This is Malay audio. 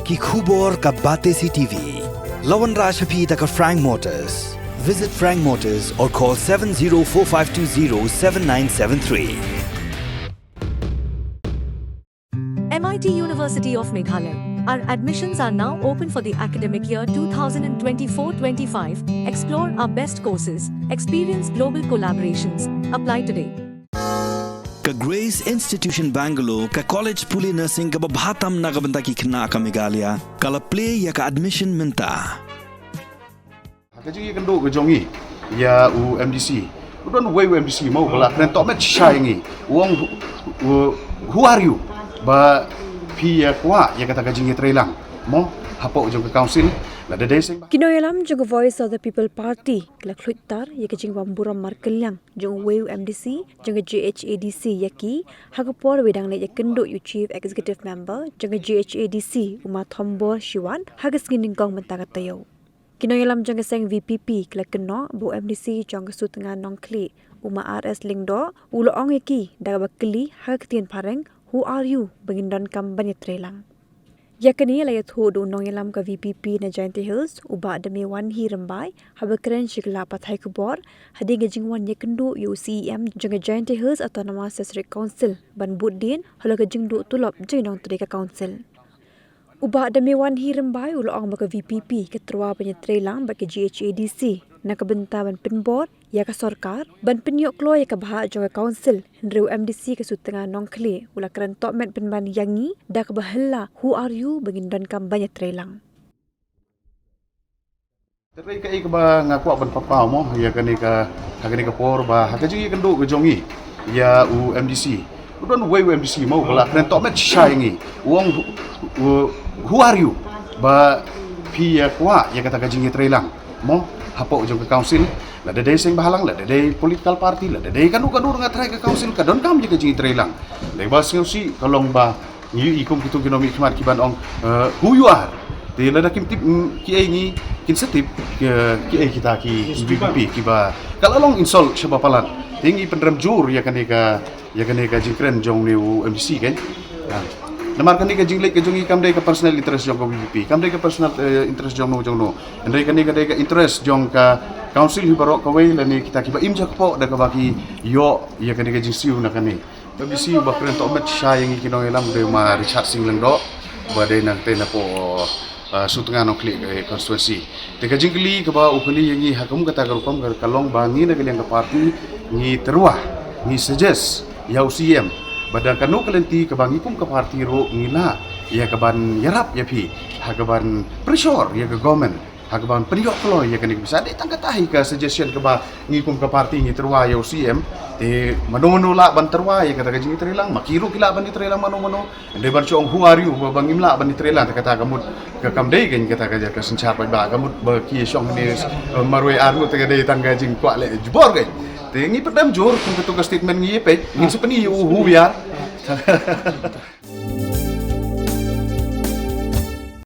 ki khubor ka Bate CTV. Lawan Rajhapi taka Frank Motors. Visit Frank Motors or call 7045207973. MIT University of Meghalaya. Our admissions are now open for the academic year 2024-25. Explore our best courses. Experience global collaborations. Apply today. Ka Grace Institution Bangalore ka College Puli Nursing ka babhatam na kabanta ki khna ka Meghalaya kala play ya ka admission minta. Kaji kan do gejongi ya UMDC. Udon way UMDC mau kala kren tok met shy wong who are you? Ba pia kwa ya kata kaji trailang mo hapo jong ke council la de desing Kinoyalam jong Voice of the People Party la khluitar ya kajing bamburam markelang jong WEU MDC jong GHADC yaki hagapor wedang le yakendo you Chief Executive Member jong GHADC Uma Thombor Shiwan hagas giningkong mentakatayo Kinoyalam jong seng VPP la keno bu MDC jong sutengan nongkli Uma RS Lingdo ulo ong yaki daga bakli hagtien pareng who are you bangindon kampanye trelang yakani layat hodo nongilam ka VPP na Jainti Hills uba demi wan hi rambai habakren shikla pathai kubor hadi gajingwan yakendo UCEM jang Jainti Hills Autonomous District Council ban buddin halaga jingdu tulop jinong trika council uba demi wan hi rambai ulo ang maka VPP ketua penyetrelang bagi GHADC nakabenta ban pinbor ya ka sarkar ban pinyok klo ya ka baha jong council ndru MDC ke sutenga nongkli ula kran tok met pinban yangi da ka bahalla who are you bangindon kampanye trelang Terai kai ka ba ngaku ban papa mo ya kani ka por ba kaji kan do gejongi ya UMDC udon way UMDC mau kala kren tok met shy wong who are you? Ba pia kwa ya kata kaji trailang mo hapo jong ke council la de sing bahalang la de political party la de kanu ngatrai ke council ka don kam je kaji trailang le ba si kalong ba ni ikum kitu ekonomi khmat kiban ong who you are te la dakim tip ki ai ni kin setip ki ai kita ki BPP ki ba kalalong insol siapa palan tinggi penrem jur ya kan ka jingkren jong ni MDC kan namar kan ka jinglek ka jongi kam dai ka personal interest jong ka BPP kam dai ka personal interest jong no ndai kan ka interest jong ka council hi barok ka wei la ni kita ki ba imja ko da ka baki yo ya kan ka jingsiu na kan ni tapi si ba kren to met sayang kinong elam de ma Richard Singlang do ba dai nang te na po sutungan no klik constituency te ka jingli ka ba ukli yangi hakum kata ka rupam ka kalong bangi na kaliang ka party ni terua ni suggest ya UCM badang kanu kalenti ka bangi pum ka party ro ngila ya ka ban yarap ya pi ha ka ban pressure ya ka government ha ka ban priok lo ya kan bisa de tangka tahi ka suggestion ka ba ngi pum ka party ni terua ya UCM te mano la ban terua ya kata ka jingi trelang makiru kila ban ni trelang mano de ban chong who are you ba bangim la ban ni trelang ta kata kamut ka kamdei kan kata ka ka senchar ba kamut ba ki chong ni marwe armu ta de tangga jing kwa le jbor kan te ngi pedam jor kun tugas statement ngi pe ngi sepeni hu biar